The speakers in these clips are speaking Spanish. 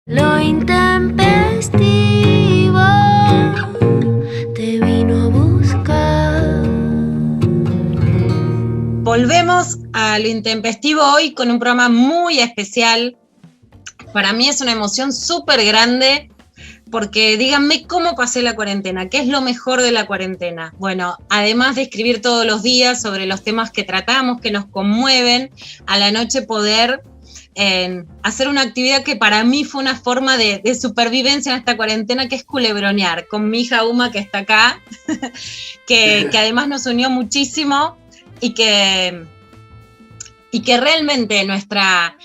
Lo intempestivo te vino a buscar. Volvemos a lo intempestivo hoy con un programa muy especial. Para mí es una emoción súper grande porque díganme cómo pasé la cuarentena, qué es lo mejor de la cuarentena. Bueno, además de escribir todos los días sobre los temas que tratamos, que nos conmueven, a la noche poder hacer una actividad que para mí fue una forma de supervivencia en esta cuarentena, que es culebronear, con mi hija Uma, que está acá, que además nos unió muchísimo y que realmente nuestra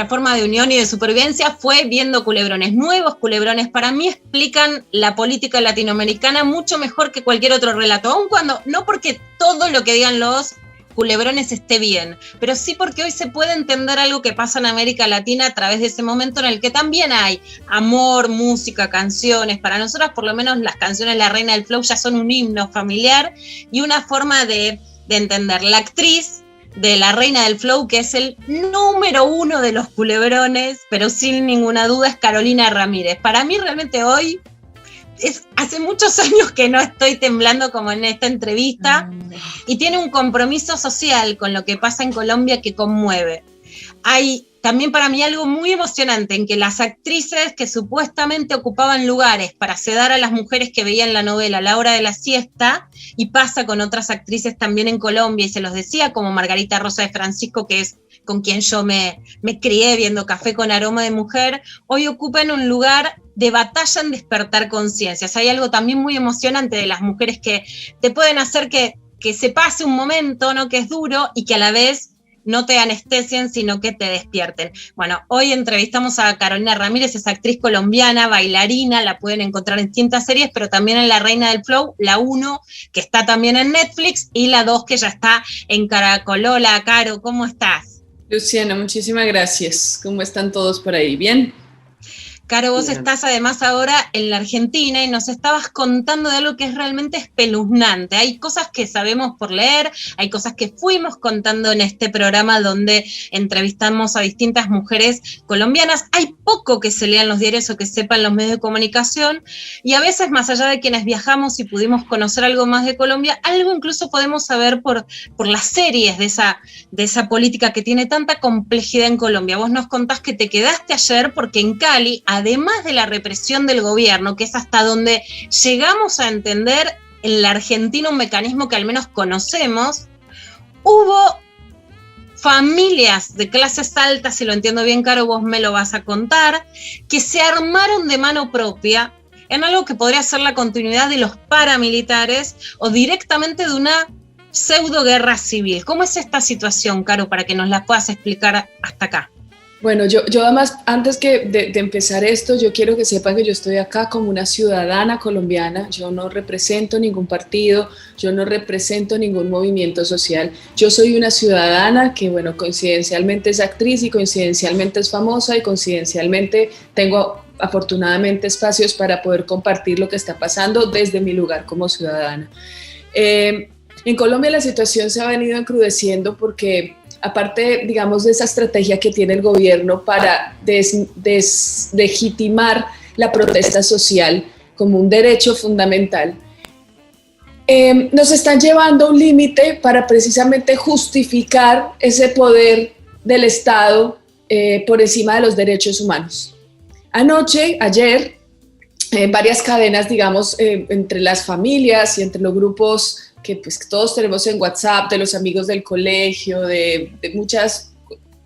forma de unión y de supervivencia fue viendo culebrones. Nuevos culebrones para mí explican la política latinoamericana mucho mejor que cualquier otro relato, aun cuando, no porque todo lo que digan los culebrones esté bien, pero sí porque hoy se puede entender algo que pasa en América Latina a través de ese momento en el que también hay amor, música, canciones. Para nosotras, por lo menos, las canciones La Reina del Flow ya son un himno familiar y una forma de entender. La actriz de La Reina del Flow, que es el número uno de los culebrones, pero sin ninguna duda, es Carolina Ramírez. Para mí realmente hoy hace muchos años que no estoy temblando como en esta entrevista, y tiene un compromiso social con lo que pasa en Colombia que conmueve. Hay también para mí algo muy emocionante en que las actrices que supuestamente ocupaban lugares para sedar a las mujeres que veían la novela a la hora de la siesta, y pasa con otras actrices también en Colombia, y se los decía, como Margarita Rosa de Francisco, que es con quien yo me crié viendo Café con Aroma de Mujer, hoy ocupan un lugar de batalla en despertar conciencias. Hay algo también muy emocionante de las mujeres que te pueden hacer que se pase un momento, ¿no?, que es duro, y que a la vez no te anestesien, sino que te despierten. Bueno, hoy entrevistamos a Carolina Ramírez, es actriz colombiana, bailarina, la pueden encontrar en distintas series, pero también en La Reina del Flow, la 1, que está también en Netflix, y la 2, que ya está en Caracol. Hola, Caro, ¿cómo estás? Luciana, muchísimas gracias. ¿Cómo están todos por ahí? ¿Bien? Caro, vos estás además ahora en la Argentina y nos estabas contando de algo que es realmente espeluznante. Hay cosas que sabemos por leer, hay cosas que fuimos contando en este programa donde entrevistamos a distintas mujeres colombianas. Hay poco que se lea en los diarios o que sepan los medios de comunicación, y a veces, más allá de quienes viajamos y pudimos conocer algo más de Colombia, algo incluso podemos saber por las series de esa política que tiene tanta complejidad en Colombia. Vos nos contás que te quedaste ayer porque en Cali, además de la represión del gobierno, que es hasta donde llegamos a entender en la Argentina un mecanismo que al menos conocemos, hubo familias de clases altas, si lo entiendo bien, Caro, vos me lo vas a contar, que se armaron de mano propia en algo que podría ser la continuidad de los paramilitares o directamente de una pseudo guerra civil. ¿Cómo es esta situación, Caro, para que nos la puedas explicar hasta acá? Bueno, yo además, antes de empezar esto, yo quiero que sepan que yo estoy acá como una ciudadana colombiana. Yo no represento ningún partido, yo no represento ningún movimiento social. Yo soy una ciudadana que, bueno, coincidencialmente es actriz y coincidencialmente es famosa y coincidencialmente tengo afortunadamente espacios para poder compartir lo que está pasando desde mi lugar como ciudadana. En Colombia la situación se ha venido encrudeciendo porque, aparte, digamos, de esa estrategia que tiene el gobierno para deslegitimar la protesta social como un derecho fundamental, nos están llevando a un límite para precisamente justificar ese poder del Estado por encima de los derechos humanos. Ayer, varias cadenas, digamos, entre las familias y entre los grupos que pues todos tenemos en WhatsApp, de los amigos del colegio, de muchas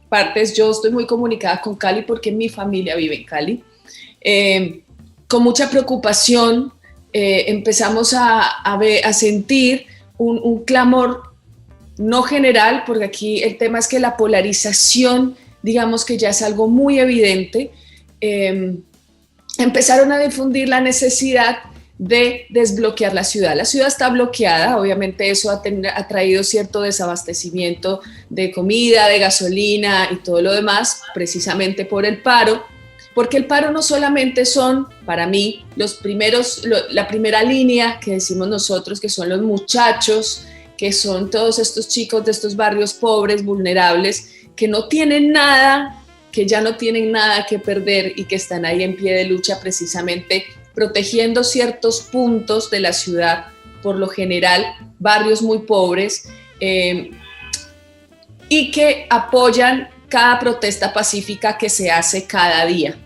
partes. Yo estoy muy comunicada con Cali porque mi familia vive en Cali. Con mucha preocupación empezamos a sentir un clamor no general, porque aquí el tema es que la polarización, digamos que ya es algo muy evidente. Empezaron a difundir la necesidad de desbloquear la ciudad. La ciudad está bloqueada, obviamente eso ha traído cierto desabastecimiento de comida, de gasolina y todo lo demás, precisamente por el paro, porque el paro no solamente son, para mí, la primera línea que decimos nosotros, que son los muchachos, que son todos estos chicos de estos barrios pobres, vulnerables, que no tienen nada que ya no tienen nada que perder y que están ahí en pie de lucha precisamente protegiendo ciertos puntos de la ciudad, por lo general barrios muy pobres, y que apoyan cada protesta pacífica que se hace cada día.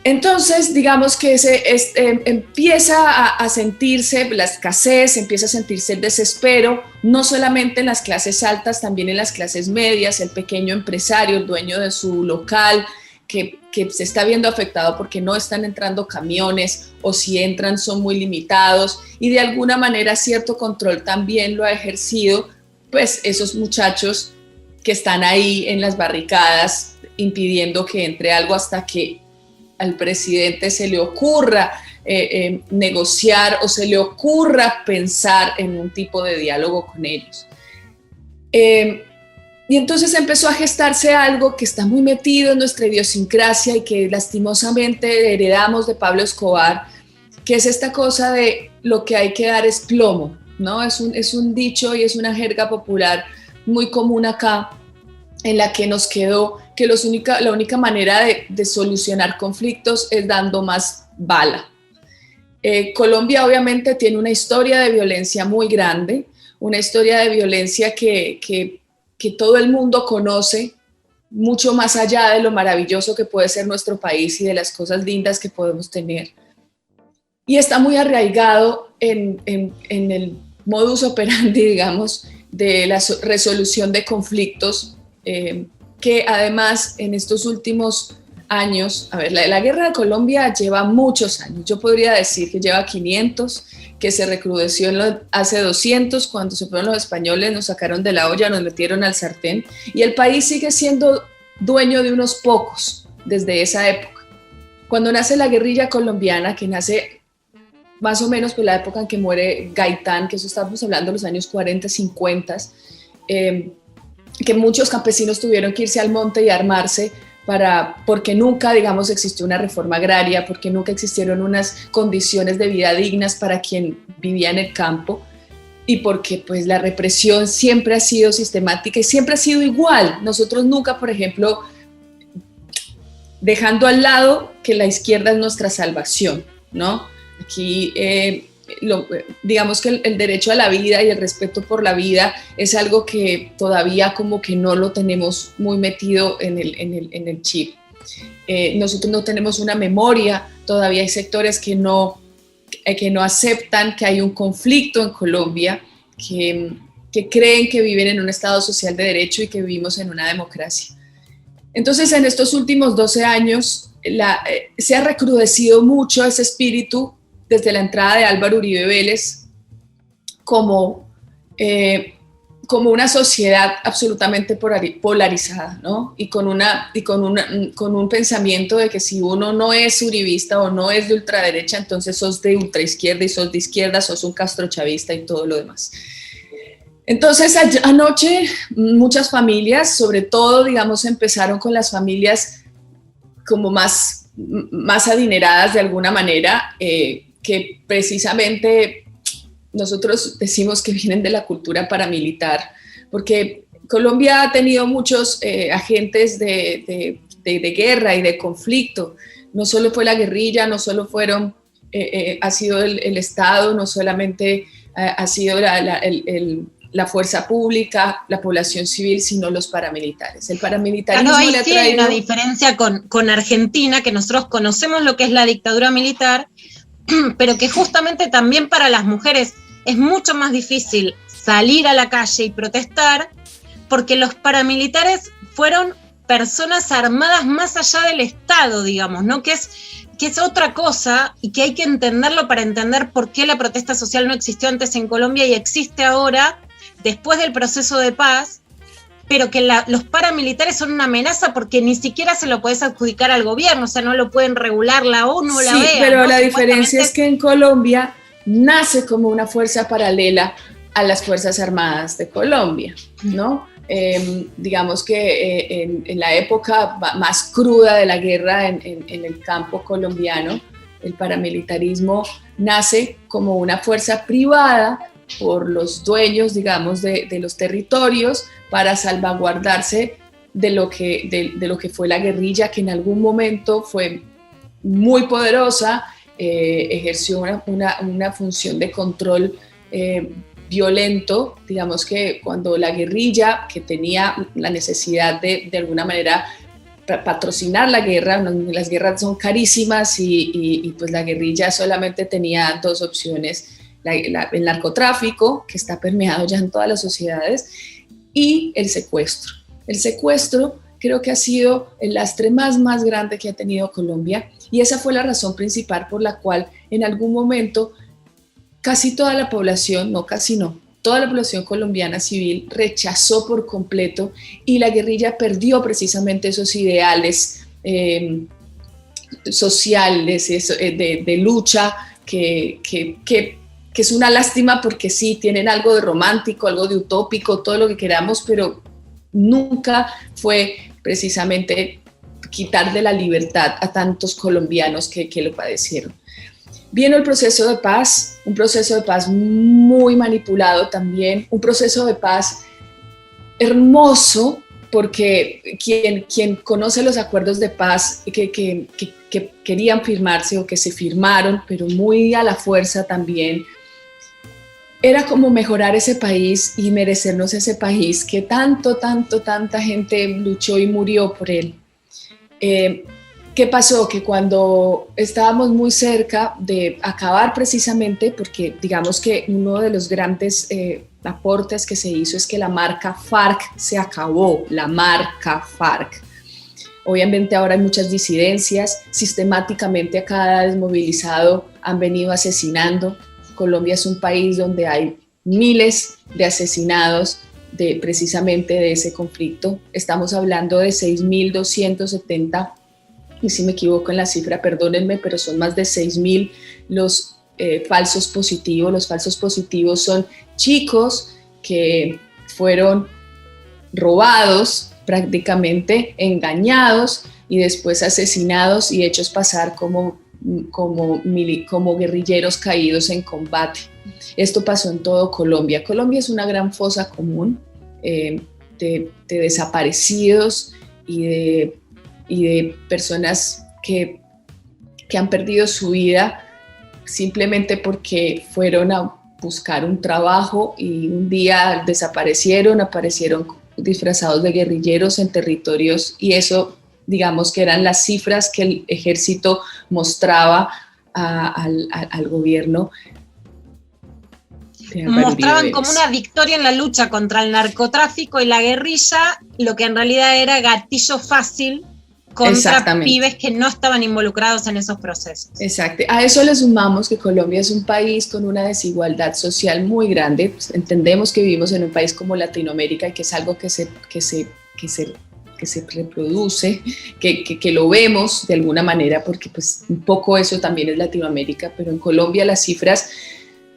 Entonces, digamos que empieza a sentirse la escasez, empieza a sentirse el desespero, no solamente en las clases altas, también en las clases medias, el pequeño empresario, el dueño de su local, que se está viendo afectado porque no están entrando camiones, o si entran son muy limitados, y de alguna manera cierto control también lo ha ejercido pues esos muchachos que están ahí en las barricadas impidiendo que entre algo, hasta que al presidente se le ocurra negociar o se le ocurra pensar en un tipo de diálogo con ellos. Y entonces empezó a gestarse algo que está muy metido en nuestra idiosincrasia y que lastimosamente heredamos de Pablo Escobar, que es esta cosa de lo que hay que dar es plomo, ¿no? Es un dicho y es una jerga popular muy común acá, en la que nos quedó que la única manera de solucionar conflictos es dando más bala. Colombia obviamente tiene una historia de violencia muy grande, una historia de violencia que todo el mundo conoce, mucho más allá de lo maravilloso que puede ser nuestro país y de las cosas lindas que podemos tener. Y está muy arraigado en el modus operandi, digamos, de la resolución de conflictos, que además en estos últimos años, a ver, la guerra de Colombia lleva muchos años, yo podría decir que lleva 500, que se recrudeció hace 200, cuando se fueron los españoles, nos sacaron de la olla, nos metieron al sartén, y el país sigue siendo dueño de unos pocos desde esa época. Cuando nace la guerrilla colombiana, que nace más o menos por la época en que muere Gaitán, que eso estamos hablando de los años 40, 50, que muchos campesinos tuvieron que irse al monte y armarse porque nunca, digamos, existió una reforma agraria, porque nunca existieron unas condiciones de vida dignas para quien vivía en el campo, y porque pues la represión siempre ha sido sistemática y siempre ha sido igual. Nosotros nunca, por ejemplo, dejando al lado que la izquierda es nuestra salvación, ¿no? Aquí digamos que el derecho a la vida y el respeto por la vida es algo que todavía como que no lo tenemos muy metido en el chip. Nosotros no tenemos una memoria, todavía hay sectores que no aceptan que hay un conflicto en Colombia, que creen que viven en un estado social de derecho y que vivimos en una democracia. Entonces, en estos últimos 12 años se ha recrudecido mucho ese espíritu desde la entrada de Álvaro Uribe Vélez como una sociedad absolutamente polarizada, ¿no? Y con un pensamiento de que si uno no es uribista o no es de ultraderecha, entonces sos de ultraizquierda, y sos de izquierda, sos un castrochavista y todo lo demás. Entonces anoche muchas familias, sobre todo, digamos, empezaron con las familias como más adineradas de alguna manera, que precisamente nosotros decimos que vienen de la cultura paramilitar, porque Colombia ha tenido muchos agentes de guerra y de conflicto. No solo fue la guerrilla, no solo ha sido el Estado, no solamente ha sido la fuerza pública, la población civil, sino los paramilitares. El paramilitarismo ahí le ha sí traído... hay una diferencia con Argentina, que nosotros conocemos lo que es la dictadura militar, pero que justamente también para las mujeres es mucho más difícil salir a la calle y protestar, porque los paramilitares fueron personas armadas más allá del Estado, digamos, ¿no? Que es otra cosa, y que hay que entenderlo para entender por qué la protesta social no existió antes en Colombia y existe ahora, después del proceso de paz, pero que los paramilitares son una amenaza porque ni siquiera se lo podés adjudicar al gobierno, o sea, no lo pueden regular la ONU o la OEA. Sí, pero la diferencia es que en Colombia nace como una fuerza paralela a las Fuerzas Armadas de Colombia, ¿no? Digamos que en la época más cruda de la guerra en el campo colombiano, el paramilitarismo nace como una fuerza privada por los dueños, digamos, de los territorios, para salvaguardarse de lo que fue la guerrilla, que en algún momento fue muy poderosa, ejerció una función de control violento. Digamos que cuando la guerrilla, que tenía la necesidad de alguna manera patrocinar la guerra, las guerras son carísimas y pues la guerrilla solamente tenía dos opciones: el narcotráfico, que está permeado ya en todas las sociedades, y el secuestro. El secuestro creo que ha sido el lastre más grande que ha tenido Colombia, y esa fue la razón principal por la cual en algún momento casi toda la población, toda la población colombiana civil rechazó por completo, y la guerrilla perdió precisamente esos ideales sociales, de lucha, que es una lástima, porque sí, tienen algo de romántico, algo de utópico, todo lo que queramos, pero nunca fue precisamente quitarle la libertad a tantos colombianos que lo padecieron. Vino el proceso de paz, un proceso de paz muy manipulado también, un proceso de paz hermoso, porque quien conoce los acuerdos de paz que querían firmarse o que se firmaron, pero muy a la fuerza también, era como mejorar ese país y merecernos ese país que tanta gente luchó y murió por él. ¿Qué pasó? Que cuando estábamos muy cerca de acabar, precisamente porque digamos que uno de los grandes aportes que se hizo es que la marca FARC se acabó, la marca FARC. Obviamente ahora hay muchas disidencias, sistemáticamente a cada desmovilizado han venido asesinando. Colombia es un país donde hay miles de asesinados precisamente de ese conflicto. Estamos hablando de 6.270, y si me equivoco en la cifra, perdónenme, pero son más de 6.000 los falsos positivos. Los falsos positivos son chicos que fueron robados, prácticamente engañados y después asesinados y hechos pasar como guerrilleros caídos en combate. Esto pasó en todo Colombia. Colombia es una gran fosa común de desaparecidos y de personas que han perdido su vida simplemente porque fueron a buscar un trabajo y un día aparecieron disfrazados de guerrilleros en territorios, y eso, digamos que eran las cifras que el ejército mostraba al gobierno. Mostraban como una victoria en la lucha contra el narcotráfico y la guerrilla, lo que en realidad era gatillo fácil contra pibes que no estaban involucrados en esos procesos. Exacto. A eso le sumamos que Colombia es un país con una desigualdad social muy grande. Pues entendemos que vivimos en un país como Latinoamérica y que es algo que se reproduce, que lo vemos de alguna manera, porque pues un poco eso también es Latinoamérica, pero en Colombia las cifras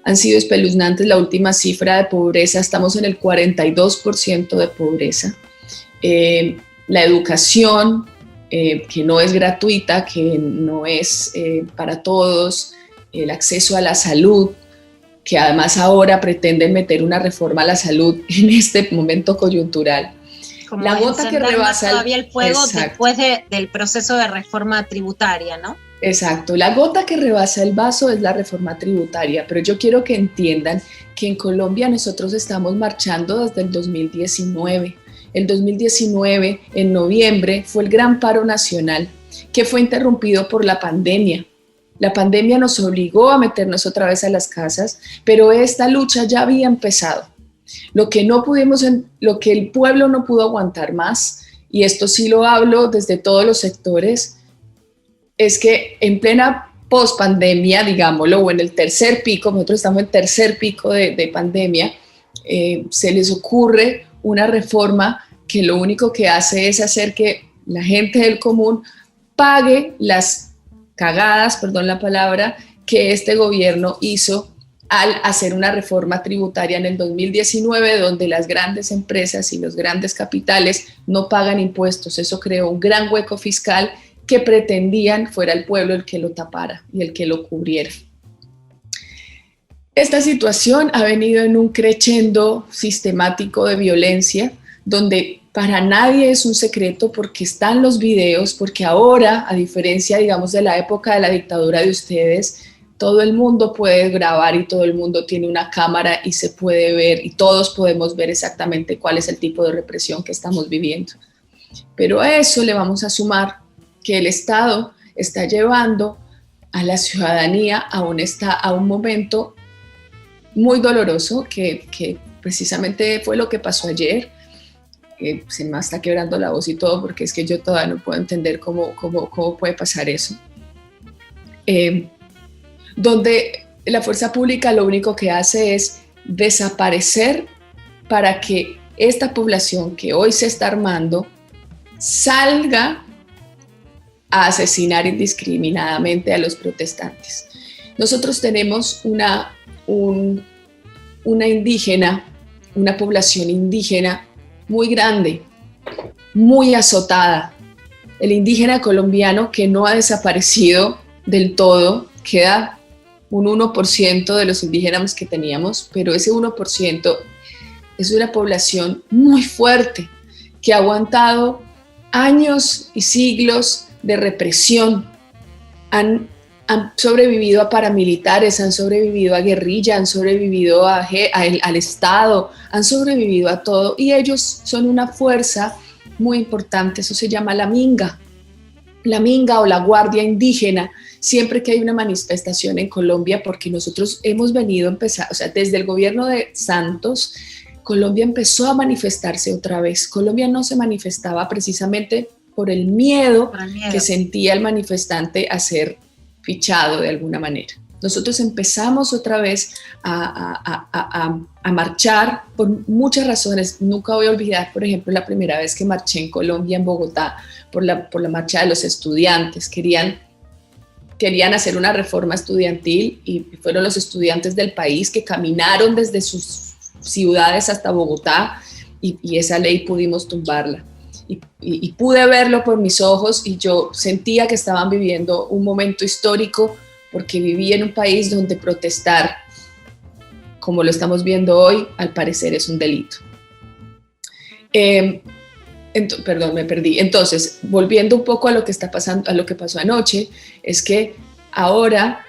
han sido espeluznantes. La última cifra de pobreza, estamos en el 42% de pobreza. La educación, que no es gratuita, que no es para todos, el acceso a la salud, que además ahora pretenden meter una reforma a la salud en este momento coyuntural. Como la gota que rebasa todavía el fuego después del proceso de reforma tributaria, ¿no? Exacto, la gota que rebasa el vaso es la reforma tributaria, pero yo quiero que entiendan que en Colombia nosotros estamos marchando desde el 2019. El 2019, en noviembre, fue el gran paro nacional, que fue interrumpido por la pandemia. La pandemia nos obligó a meternos otra vez a las casas, pero esta lucha ya había empezado. Lo que el pueblo no pudo aguantar más, y esto sí lo hablo desde todos los sectores, es que en plena pospandemia, digámoslo, o en el tercer pico, nosotros estamos en tercer pico de pandemia, se les ocurre una reforma que lo único que hace es hacer que la gente del común pague las cagadas, perdón la palabra, que este gobierno hizo al hacer una reforma tributaria en el 2019, donde las grandes empresas y los grandes capitales no pagan impuestos. Eso creó un gran hueco fiscal que pretendían fuera el pueblo el que lo tapara y el que lo cubriera. Esta situación ha venido en un crescendo sistemático de violencia, donde para nadie es un secreto porque están los videos, porque ahora, a diferencia, digamos, de la época de la dictadura de ustedes, todo el mundo puede grabar y todo el mundo tiene una cámara y se puede ver y todos podemos ver exactamente cuál es el tipo de represión que estamos viviendo. Pero a eso le vamos a sumar que el Estado está llevando a la ciudadanía a un momento muy doloroso que precisamente fue lo que pasó ayer. Se me está quebrando la voz y todo porque es que yo todavía no puedo entender cómo puede pasar eso. Donde la fuerza pública lo único que hace es desaparecer para que esta población que hoy se está armando salga a asesinar indiscriminadamente a los protestantes. Nosotros tenemos una población indígena muy grande, muy azotada. El indígena colombiano que no ha desaparecido del todo, queda un 1% de los indígenas que teníamos, pero ese 1% es una población muy fuerte que ha aguantado años y siglos de represión. Han sobrevivido a paramilitares, han sobrevivido a guerrilla, han sobrevivido al Estado, han sobrevivido a todo y ellos son una fuerza muy importante, eso se llama la minga o la guardia indígena, siempre que hay una manifestación en Colombia, porque nosotros hemos venido a empezar, o sea, desde el gobierno de Santos, Colombia empezó a manifestarse otra vez. Colombia no se manifestaba precisamente por el miedo que sentía el manifestante a ser fichado de alguna manera. Nosotros empezamos otra vez a marchar por muchas razones. Nunca voy a olvidar, por ejemplo, la primera vez que marché en Colombia, en Bogotá, por la marcha de los estudiantes. Querían hacer una reforma estudiantil y fueron los estudiantes del país que caminaron desde sus ciudades hasta Bogotá y esa ley pudimos tumbarla. Y pude verlo por mis ojos y yo sentía que estaban viviendo un momento histórico porque viví en un país donde protestar, como lo estamos viendo hoy, al parecer es un delito. Perdón, me perdí. Entonces, volviendo un poco a lo que está pasando, a lo que pasó anoche, es que ahora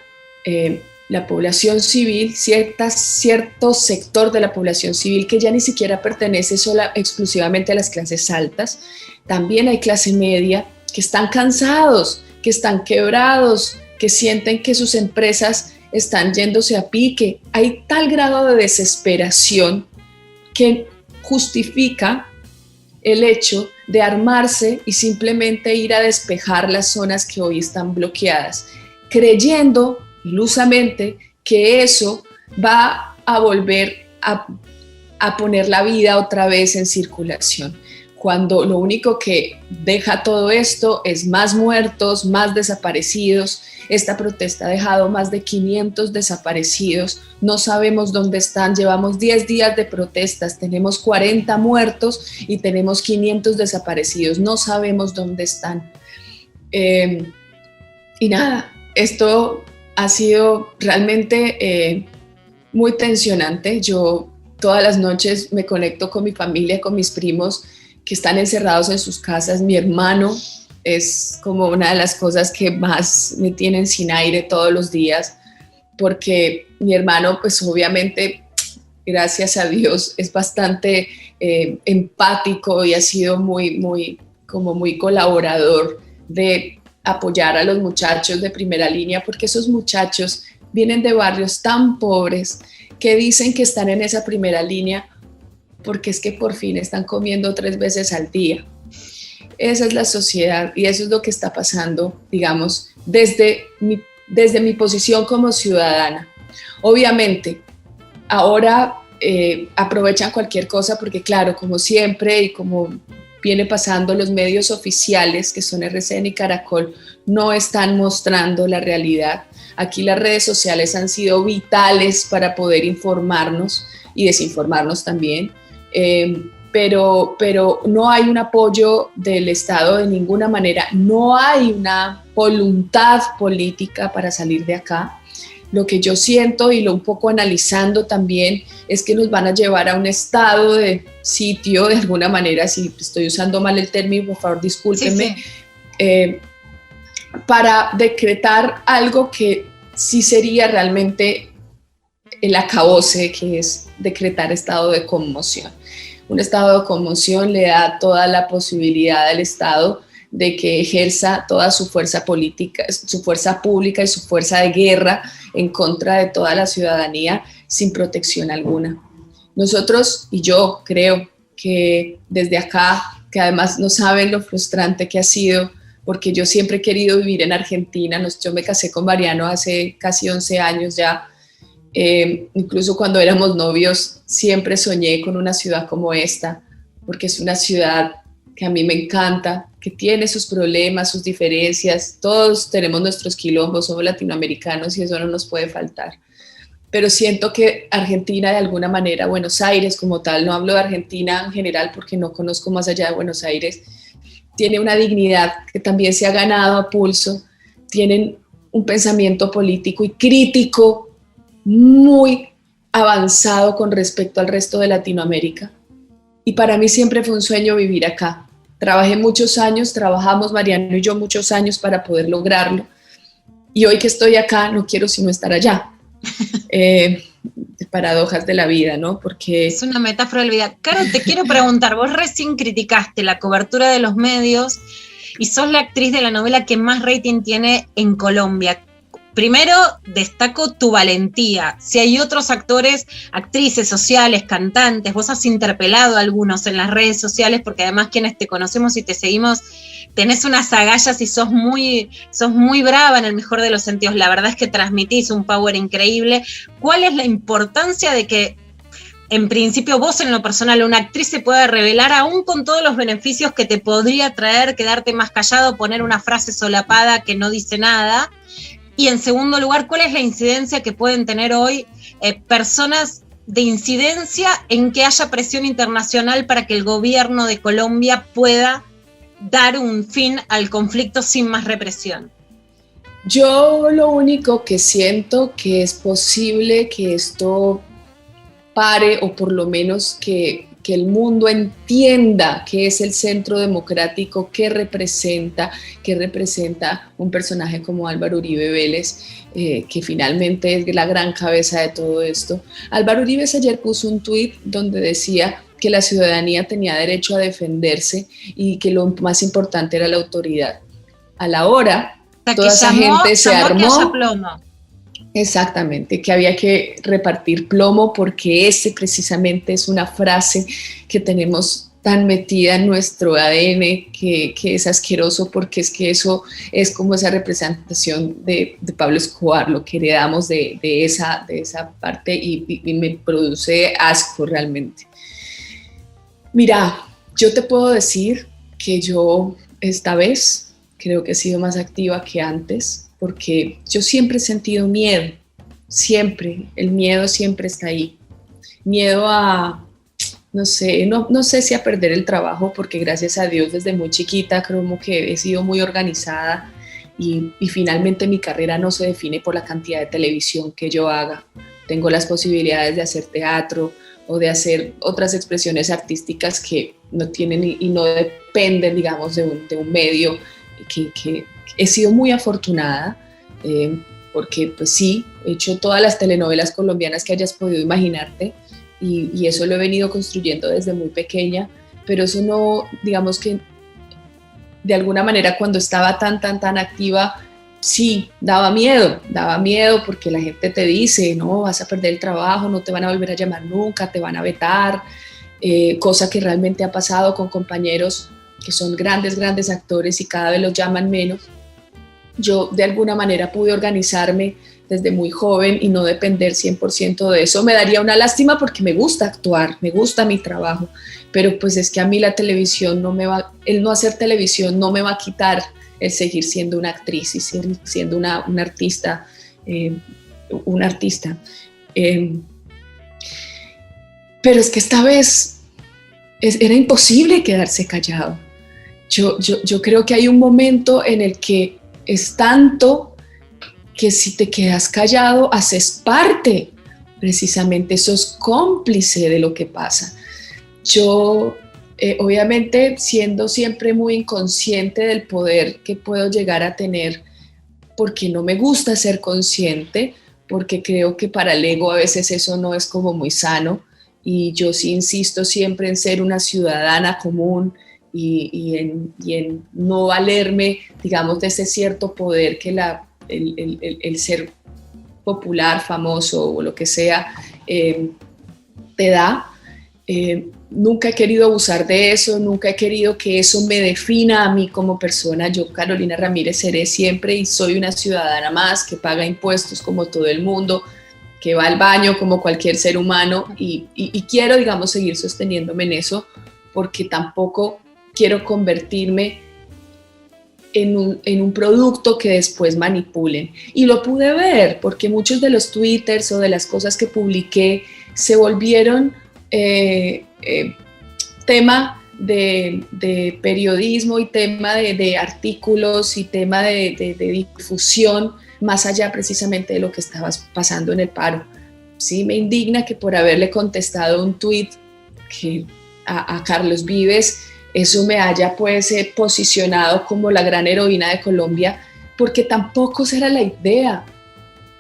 la población civil, cierto sector de la población civil que ya ni siquiera pertenece exclusivamente a las clases altas, también hay clase media que están cansados, que están quebrados, que sienten que sus empresas están yéndose a pique. Hay tal grado de desesperación que justifica el hecho de armarse y simplemente ir a despejar las zonas que hoy están bloqueadas, creyendo ilusamente que eso va a volver a poner la vida otra vez en circulación, cuando lo único que deja todo esto es más muertos, más desaparecidos. Esta protesta ha dejado más de 500 desaparecidos, no sabemos dónde están, llevamos 10 días de protestas, tenemos 40 muertos y tenemos 500 desaparecidos, no sabemos dónde están. Y nada, esto ha sido realmente muy tensionante. Yo todas las noches me conecto con mi familia, con mis primos que están encerrados en sus casas. Mi hermano es como una de las cosas que más me tienen sin aire todos los días, porque mi hermano, pues obviamente, gracias a Dios, es bastante empático y ha sido muy colaborador de apoyar a los muchachos de primera línea, porque esos muchachos vienen de barrios tan pobres que dicen que están en esa primera línea porque es que por fin están comiendo 3 veces al día. Esa es la sociedad y eso es lo que está pasando, digamos, desde mi posición como ciudadana. Obviamente, ahora aprovechan cualquier cosa porque, claro, como siempre y como viene pasando, los medios oficiales, que son RCN y Caracol, no están mostrando la realidad. Aquí las redes sociales han sido vitales para poder informarnos y desinformarnos también. Pero no hay un apoyo del Estado de ninguna manera, no hay una voluntad política para salir de acá. Lo que yo siento y lo un poco analizando también es que nos van a llevar a un estado de sitio, de alguna manera, si estoy usando mal el término, por favor discúlpenme, sí. Para decretar algo que sí sería realmente el acabose, que es decretar estado de conmoción. Un estado de conmoción le da toda la posibilidad al Estado de que ejerza toda su fuerza política, su fuerza pública y su fuerza de guerra en contra de toda la ciudadanía sin protección alguna. Nosotros, y yo creo que desde acá, que además no saben lo frustrante que ha sido, porque yo siempre he querido vivir en Argentina, yo me casé con Mariano hace casi 11 años ya, incluso cuando éramos novios siempre soñé con una ciudad como esta, porque es una ciudad que a mí me encanta, que tiene sus problemas, sus diferencias, todos tenemos nuestros quilombos, somos latinoamericanos y eso no nos puede faltar. Pero siento que Argentina de alguna manera, Buenos Aires como tal, no hablo de Argentina en general porque no conozco más allá de Buenos Aires, tiene una dignidad que también se ha ganado a pulso, tienen un pensamiento político y crítico muy avanzado con respecto al resto de Latinoamérica. Y para mí siempre fue un sueño vivir acá. Trabajé muchos años, trabajamos Mariano y yo muchos años para poder lograrlo. Y hoy que estoy acá, no quiero sino estar allá. Paradojas de la vida, ¿no? Porque es una metáfora de la vida. Caro, te quiero preguntar, vos recién criticaste la cobertura de los medios y sos la actriz de la novela que más rating tiene en Colombia. Primero, destaco tu valentía. Si hay otros actores, actrices, sociales, cantantes, vos has interpelado a algunos en las redes sociales, porque además quienes te conocemos y te seguimos, tenés unas agallas y sos muy brava en el mejor de los sentidos. La verdad es que transmitís un power increíble. ¿Cuál es la importancia de que, en principio, vos en lo personal, una actriz se pueda revelar aún con todos los beneficios que te podría traer quedarte más callado, poner una frase solapada que no dice nada? Y en segundo lugar, ¿cuál es la incidencia que pueden tener hoy personas de incidencia en que haya presión internacional para que el gobierno de Colombia pueda dar un fin al conflicto sin más represión? Yo lo único que siento que es posible que esto pare, o por lo menos que el mundo entienda qué es el centro democrático, qué representa un personaje como Álvaro Uribe Vélez, que finalmente es la gran cabeza de todo esto. Álvaro Uribe ayer puso un tuit donde decía que la ciudadanía tenía derecho a defenderse y que lo más importante era la autoridad. A la hora, toda esa gente se armó. Exactamente, que había que repartir plomo porque ese precisamente es una frase que tenemos tan metida en nuestro ADN que es asqueroso, porque es que eso es como esa representación de Pablo Escobar, lo que heredamos de esa parte y me produce asco realmente. Mira, yo te puedo decir que yo esta vez creo que he sido más activa que antes, porque yo siempre he sentido miedo, siempre, el miedo siempre está ahí. Miedo a, no sé si a perder el trabajo, porque gracias a Dios desde muy chiquita creo que he sido muy organizada y finalmente mi carrera no se define por la cantidad de televisión que yo haga. Tengo las posibilidades de hacer teatro o de hacer otras expresiones artísticas que no tienen y no dependen, digamos, de un medio que he sido muy afortunada, porque pues sí, he hecho todas las telenovelas colombianas que hayas podido imaginarte y eso lo he venido construyendo desde muy pequeña, pero eso no, digamos que de alguna manera cuando estaba tan activa, sí, daba miedo porque la gente te dice, no, vas a perder el trabajo, no te van a volver a llamar nunca, te van a vetar, cosa que realmente ha pasado con compañeros que son grandes actores y cada vez los llaman menos. Yo de alguna manera pude organizarme desde muy joven y no depender 100% de eso. Me daría una lástima porque me gusta actuar, me gusta mi trabajo, pero pues es que a mí la televisión el no hacer televisión no me va a quitar el seguir siendo una actriz y siendo una artista, pero es que esta vez era imposible quedarse callado. Yo creo que hay un momento en el que es tanto que si te quedas callado, haces parte, precisamente sos cómplice de lo que pasa. Yo, obviamente, siendo siempre muy inconsciente del poder que puedo llegar a tener, porque no me gusta ser consciente, porque creo que para el ego a veces eso no es como muy sano, y yo sí insisto siempre en ser una ciudadana común y en no valerme, digamos, de ese cierto poder que el ser popular, famoso o lo que sea te da. Nunca he querido abusar de eso, nunca he querido que eso me defina a mí como persona. Yo, Carolina Ramírez, seré siempre y soy una ciudadana más que paga impuestos como todo el mundo, que va al baño como cualquier ser humano y quiero, digamos, seguir sosteniéndome en eso, porque tampoco quiero convertirme en un producto que después manipulen. Y lo pude ver, porque muchos de los twitters o de las cosas que publiqué se volvieron tema de periodismo y tema de artículos y tema de difusión, más allá precisamente de lo que estaba pasando en el paro. Sí, me indigna que por haberle contestado un tuit a Carlos Vives, eso me haya pues posicionado como la gran heroína de Colombia, porque tampoco esa era la idea.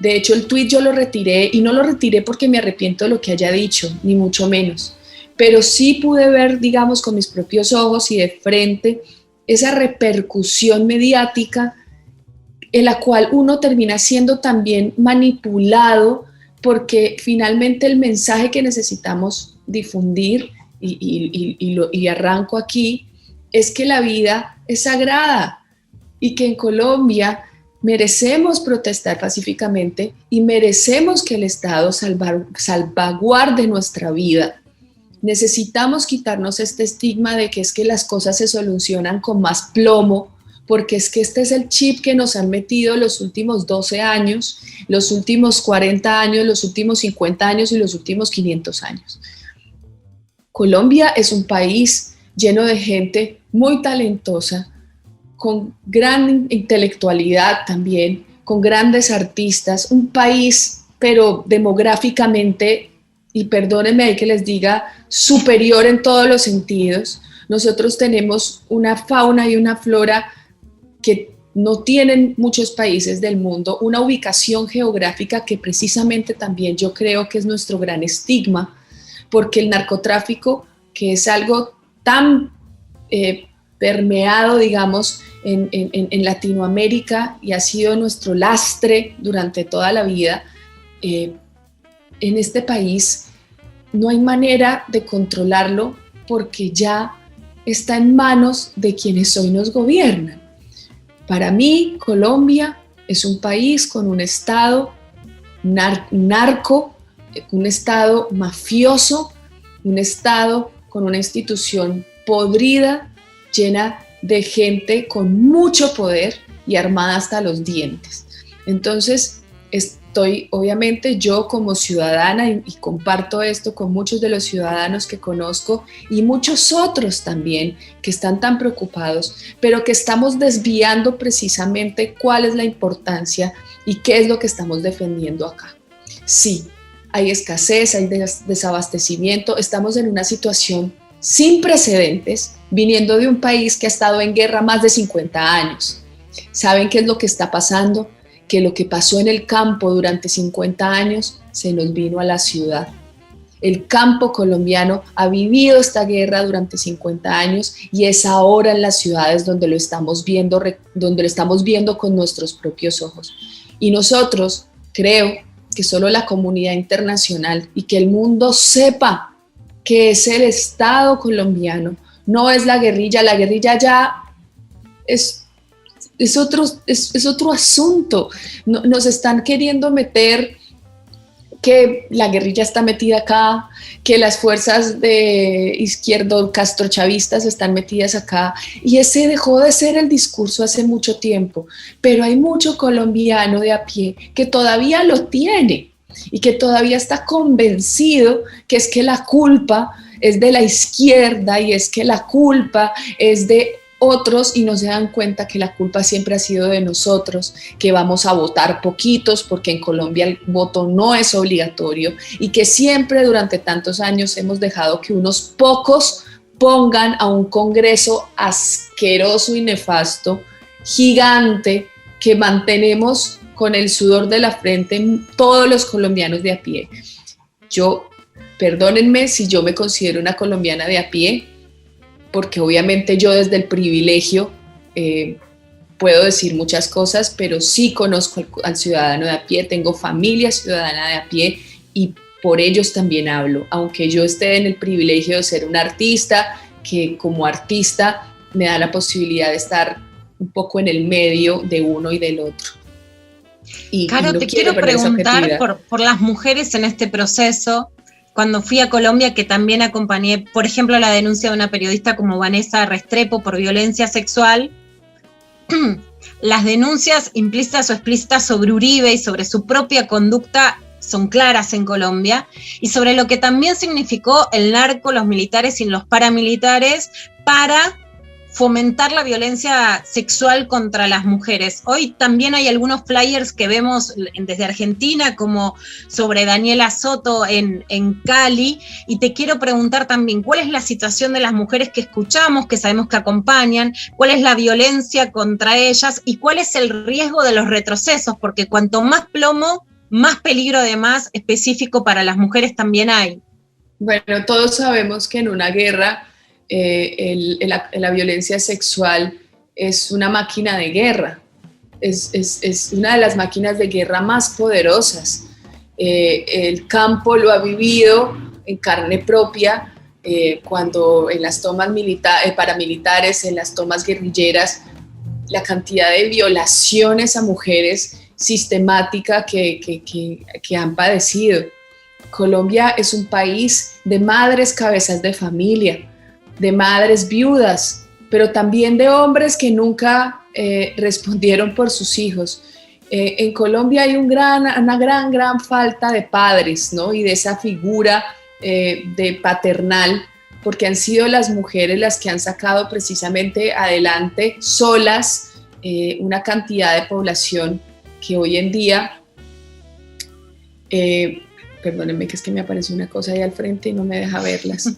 De hecho, el tuit yo lo retiré, y no lo retiré porque me arrepiento de lo que haya dicho, ni mucho menos, pero sí pude ver, digamos, con mis propios ojos y de frente esa repercusión mediática en la cual uno termina siendo también manipulado, porque finalmente el mensaje que necesitamos difundir, y arranco aquí, es que la vida es sagrada y que en Colombia merecemos protestar pacíficamente y merecemos que el Estado salvaguarde nuestra vida. Necesitamos quitarnos este estigma de que es que las cosas se solucionan con más plomo, porque es que este es el chip que nos han metido los últimos 12 años, los últimos 40 años, los últimos 50 años y los últimos 500 años. Colombia es un país lleno de gente muy talentosa, con gran intelectualidad también, con grandes artistas, un país, pero demográficamente, y perdónenme ahí que les diga, superior en todos los sentidos. Nosotros tenemos una fauna y una flora que no tienen muchos países del mundo, una ubicación geográfica que precisamente también yo creo que es nuestro gran estigma, porque el narcotráfico, que es algo tan permeado, digamos, en Latinoamérica y ha sido nuestro lastre durante toda la vida, en este país no hay manera de controlarlo porque ya está en manos de quienes hoy nos gobiernan. Para mí, Colombia es un país con un Estado narco, un Estado mafioso, un Estado con una institución podrida, llena de gente con mucho poder y armada hasta los dientes. Entonces, estoy, obviamente, yo como ciudadana, y comparto esto con muchos de los ciudadanos que conozco y muchos otros también que están tan preocupados, pero que estamos desviando precisamente cuál es la importancia y qué es lo que estamos defendiendo acá. Sí, hay escasez, hay desabastecimiento, estamos en una situación sin precedentes, viniendo de un país que ha estado en guerra más de 50 años. ¿Saben qué es lo que está pasando? Que lo que pasó en el campo durante 50 años se nos vino a la ciudad. El campo colombiano ha vivido esta guerra durante 50 años y es ahora en las ciudades donde lo estamos viendo con nuestros propios ojos. Y nosotros, creo que solo la comunidad internacional y que el mundo sepa que es el Estado colombiano, no es la guerrilla ya es otro asunto. Nos están queriendo meter que la guerrilla está metida acá, que las fuerzas de izquierdo castrochavistas están metidas acá, y ese dejó de ser el discurso hace mucho tiempo, pero hay mucho colombiano de a pie que todavía lo tiene y que todavía está convencido que es que la culpa es de la izquierda y es que la culpa es de otros y no se dan cuenta que la culpa siempre ha sido de nosotros, que vamos a votar poquitos porque en Colombia el voto no es obligatorio y que siempre durante tantos años hemos dejado que unos pocos pongan a un Congreso asqueroso y nefasto, gigante, que mantenemos con el sudor de la frente todos los colombianos de a pie. Perdónenme si yo me considero una colombiana de a pie, porque obviamente yo desde el privilegio puedo decir muchas cosas, pero sí conozco al ciudadano de a pie, tengo familia ciudadana de a pie y por ellos también hablo, aunque yo esté en el privilegio de ser un artista, que como artista me da la posibilidad de estar un poco en el medio de uno y del otro. Caro, te quiero preguntar por las mujeres en este proceso. Cuando fui a Colombia, que también acompañé, por ejemplo, la denuncia de una periodista como Vanessa Restrepo por violencia sexual, las denuncias implícitas o explícitas sobre Uribe y sobre su propia conducta son claras en Colombia, y sobre lo que también significó el narco, los militares y los paramilitares para fomentar la violencia sexual contra las mujeres. Hoy también hay algunos flyers que vemos desde Argentina, como sobre Daniela Soto en Cali, y te quiero preguntar también, ¿cuál es la situación de las mujeres que escuchamos, que sabemos que acompañan? ¿Cuál es la violencia contra ellas? ¿Y cuál es el riesgo de los retrocesos? Porque cuanto más plomo, más peligro además específico para las mujeres también hay. Bueno, todos sabemos que en una guerra la violencia sexual es una máquina de guerra, es una de las máquinas de guerra más poderosas. El campo lo ha vivido en carne propia cuando en las tomas paramilitares, en las tomas guerrilleras, la cantidad de violaciones a mujeres sistemática que han padecido. Colombia es un país de madres cabezas de familia, de madres viudas, pero también de hombres que nunca respondieron por sus hijos. En Colombia hay una gran falta de padres, ¿no? Y de esa figura de paternal, porque han sido las mujeres las que han sacado precisamente adelante solas una cantidad de población que hoy en día, perdónenme que es que me apareció una cosa ahí al frente y no me deja verlas.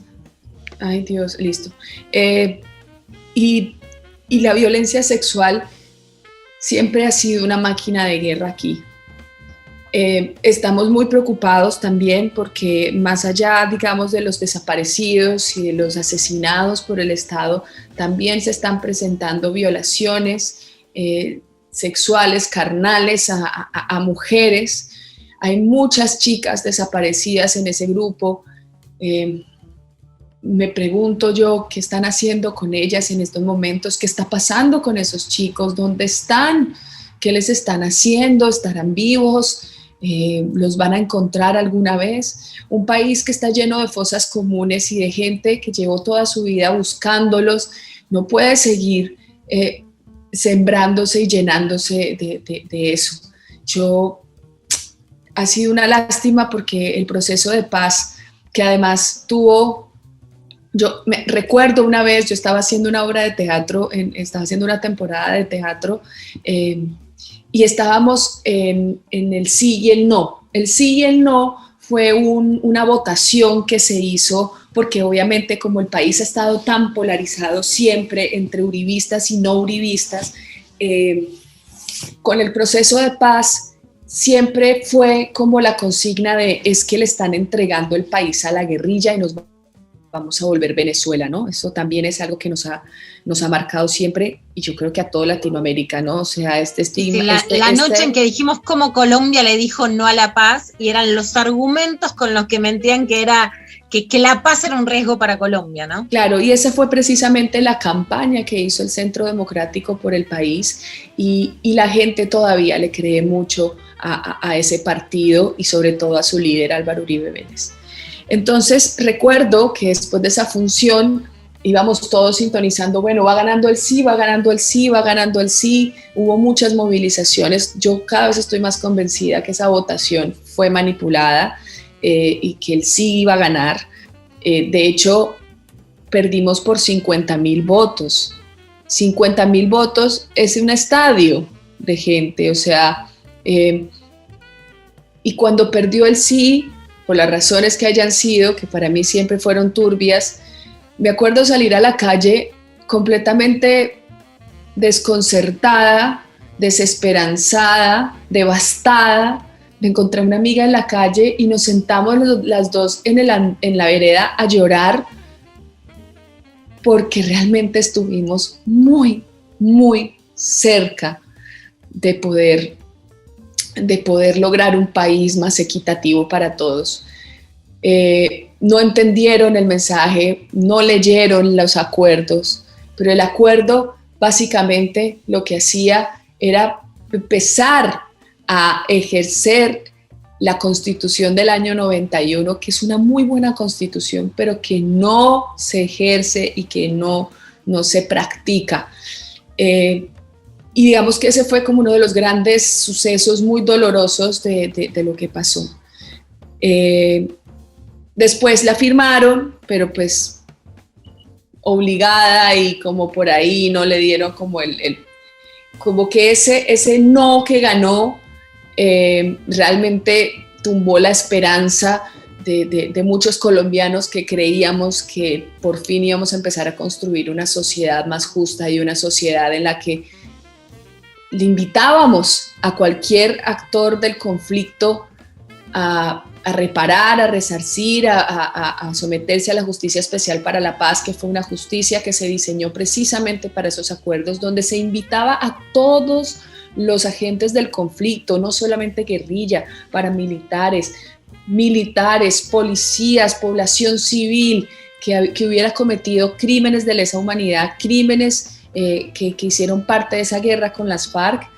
Ay Dios, listo. Y la violencia sexual siempre ha sido una máquina de guerra aquí. Estamos muy preocupados también porque más allá, digamos, de los desaparecidos y de los asesinados por el Estado, también se están presentando violaciones sexuales, carnales a mujeres. Hay muchas chicas desaparecidas en ese grupo. Me pregunto yo qué están haciendo con ellas en estos momentos, qué está pasando con esos chicos, dónde están, qué les están haciendo, estarán vivos, los van a encontrar alguna vez. Un país que está lleno de fosas comunes y de gente que llevó toda su vida buscándolos, no puede seguir sembrándose y llenándose de eso. Ha sido una lástima porque el proceso de paz, que además yo me recuerdo una vez, yo estaba haciendo una obra de teatro, estaba haciendo una temporada de teatro y estábamos en el sí y el no. El sí y el no fue una votación que se hizo porque obviamente como el país ha estado tan polarizado siempre entre uribistas y no uribistas, con el proceso de paz siempre fue como la consigna de es que le están entregando el país a la guerrilla y nos vamos a volver Venezuela, ¿no? Eso también es algo que nos ha marcado siempre y yo creo que a toda Latinoamérica, ¿no? O sea, este estigma. Sí, la noche en que dijimos cómo Colombia le dijo no a la paz y eran los argumentos con los que mentían que la paz era un riesgo para Colombia, ¿no? Claro, y esa fue precisamente la campaña que hizo el Centro Democrático por el País y la gente todavía le cree mucho a ese partido y sobre todo a su líder Álvaro Uribe Vélez. Entonces recuerdo que después de esa función íbamos todos sintonizando, bueno, va ganando el sí, va ganando el sí, va ganando el sí, hubo muchas movilizaciones, yo cada vez estoy más convencida que esa votación fue manipulada y que el sí iba a ganar, de hecho perdimos por 50,000 votos, 50.000 votos es un estadio de gente, o sea, y cuando perdió el sí, por las razones que hayan sido, que para mí siempre fueron turbias, me acuerdo salir a la calle completamente desconcertada, desesperanzada, devastada. Me encontré a una amiga en la calle y nos sentamos las dos en la vereda a llorar, porque realmente estuvimos muy, muy cerca de poder lograr un país más equitativo para todos. No entendieron el mensaje, no leyeron los acuerdos, pero el acuerdo básicamente lo que hacía era empezar a ejercer la Constitución del año 91, que es una muy buena Constitución, pero que no se ejerce y que no se practica. Y digamos que ese fue como uno de los grandes sucesos muy dolorosos de lo que pasó. Después la firmaron, pero pues obligada, y como por ahí no le dieron como como que ese no que ganó realmente tumbó la esperanza de muchos colombianos que creíamos que por fin íbamos a empezar a construir una sociedad más justa y una sociedad en la que le invitábamos a cualquier actor del conflicto a reparar, a resarcir, a someterse a la Justicia Especial para la Paz, que fue una justicia que se diseñó precisamente para esos acuerdos, donde se invitaba a todos los agentes del conflicto, no solamente guerrilla, paramilitares, militares, policías, población civil, que hubiera cometido crímenes de lesa humanidad, crímenes que hicieron parte de esa guerra con las FARC,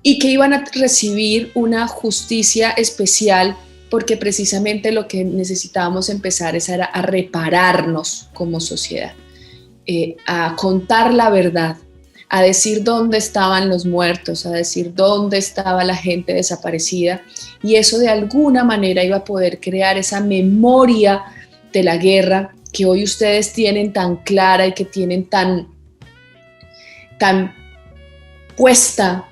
y que iban a recibir una justicia especial, porque precisamente lo que necesitábamos empezar era a repararnos como sociedad, a contar la verdad, a decir dónde estaban los muertos, a decir dónde estaba la gente desaparecida, y eso de alguna manera iba a poder crear esa memoria de la guerra que hoy ustedes tienen tan clara y que tienen tan puesta,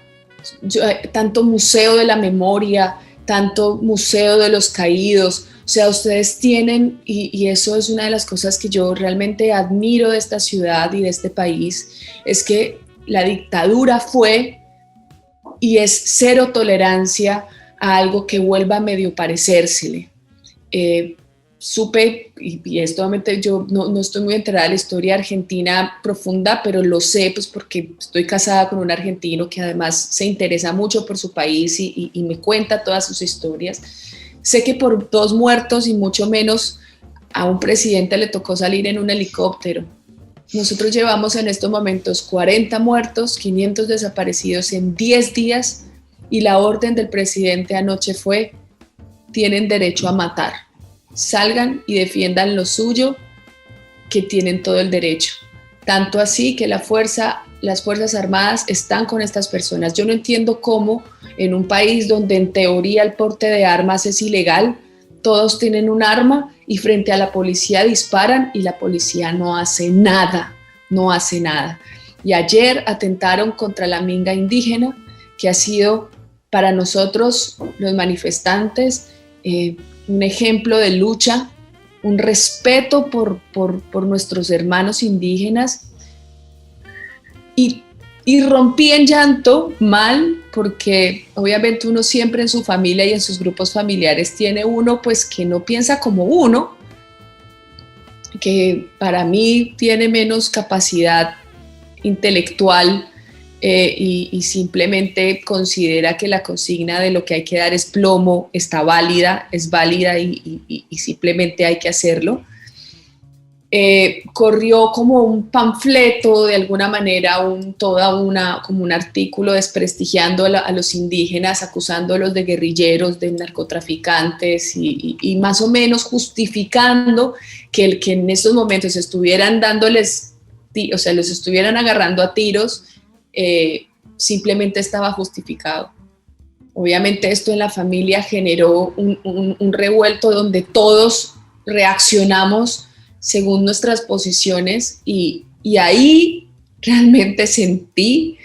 tanto museo de la memoria, tanto museo de los caídos. O sea, ustedes tienen, y eso es una de las cosas que yo realmente admiro de esta ciudad y de este país, es que la dictadura fue y es cero tolerancia a algo que vuelva a medio parecérsele. Supe, y esto obviamente yo no estoy muy enterada de la historia argentina profunda, pero lo sé pues porque estoy casada con un argentino que además se interesa mucho por su país y me cuenta todas sus historias. Sé que por 2 muertos y mucho menos a un presidente le tocó salir en un helicóptero. Nosotros llevamos en estos momentos 40 muertos, 500 desaparecidos en 10 días, y la orden del presidente anoche fue: tienen derecho a matar. Salgan y defiendan lo suyo, que tienen todo el derecho. Tanto así que las Fuerzas Armadas están con estas personas. Yo no entiendo cómo en un país donde en teoría el porte de armas es ilegal, todos tienen un arma y frente a la policía disparan y la policía no hace nada, no hace nada. Y ayer atentaron contra la minga indígena, que ha sido para nosotros, los manifestantes, un ejemplo de lucha, un respeto por nuestros hermanos indígenas, y rompí en llanto mal, porque obviamente uno siempre en su familia y en sus grupos familiares tiene uno pues que no piensa como uno, que para mí tiene menos capacidad intelectual, y simplemente considera que la consigna de lo que hay que dar es plomo, está válida, es válida y simplemente hay que hacerlo. Corrió como un panfleto de alguna manera, como un artículo desprestigiando a los indígenas, acusándolos de guerrilleros, de narcotraficantes y más o menos justificando que en estos momentos estuvieran dándoles, o sea, los estuvieran agarrando a tiros, simplemente estaba justificado. Obviamente esto en la familia generó un revuelto donde todos reaccionamos según nuestras posiciones, y ahí realmente sentí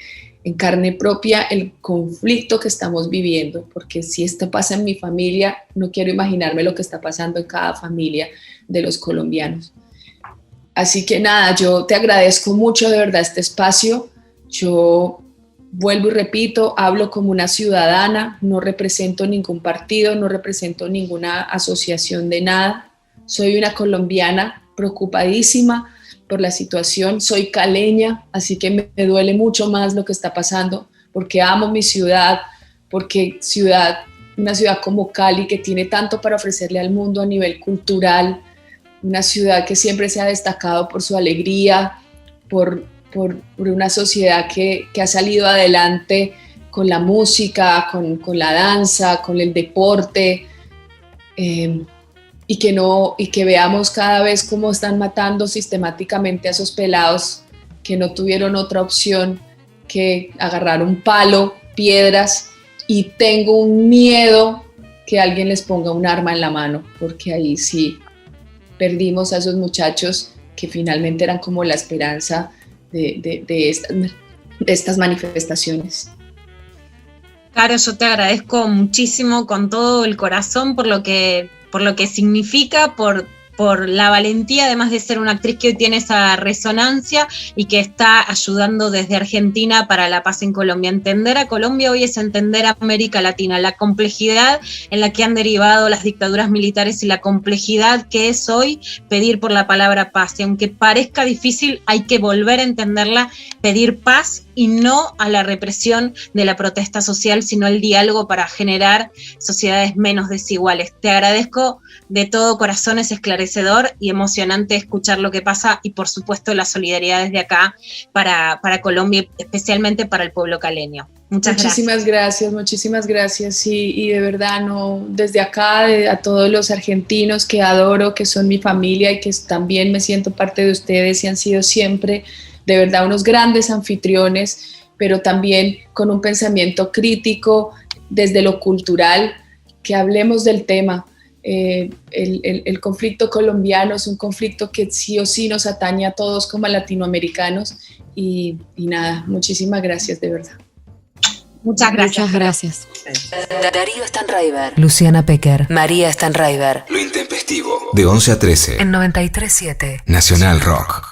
en carne propia el conflicto que estamos viviendo, porque si esto pasa en mi familia, no quiero imaginarme lo que está pasando en cada familia de los colombianos. Así que nada, yo te agradezco mucho de verdad este espacio. Yo vuelvo y repito, hablo como una ciudadana, no represento ningún partido, no represento ninguna asociación de nada. Soy una colombiana preocupadísima por la situación, soy caleña, así que me duele mucho más lo que está pasando, porque amo mi ciudad, porque una ciudad como Cali, que tiene tanto para ofrecerle al mundo a nivel cultural, una ciudad que siempre se ha destacado por su alegría, por una sociedad que ha salido adelante con la música, con la danza, con el deporte, y que veamos cada vez cómo están matando sistemáticamente a esos pelados que no tuvieron otra opción que agarrar un palo, piedras, y tengo un miedo que alguien les ponga un arma en la mano, porque ahí sí perdimos a esos muchachos que finalmente eran como la esperanza de estas manifestaciones. Caro, yo te agradezco muchísimo con todo el corazón por lo que significa, por la valentía, además de ser una actriz que hoy tiene esa resonancia y que está ayudando desde Argentina para la paz en Colombia. Entender a Colombia hoy es entender a América Latina, la complejidad en la que han derivado las dictaduras militares y la complejidad que es hoy pedir por la palabra paz. Y aunque parezca difícil, hay que volver a entenderla, pedir paz y no a la represión de la protesta social, sino el diálogo para generar sociedades menos desiguales. Te agradezco de todo corazón, es esclarecedor y emocionante escuchar lo que pasa y por supuesto la solidaridad desde acá para Colombia, especialmente para el pueblo caleño. Muchísimas gracias y de verdad desde acá a todos los argentinos que adoro, que son mi familia y que también me siento parte de ustedes y han sido siempre de verdad unos grandes anfitriones, pero también con un pensamiento crítico desde lo cultural, que hablemos del tema. El conflicto colombiano es un conflicto que sí o sí nos atañe a todos como latinoamericanos y nada, muchísimas gracias de verdad. Muchas gracias. Darío Stanraiver, Luciana Pecker, María Stanraiver. Lo intempestivo. De 11 a 13. En 93.7. Nacional Rock.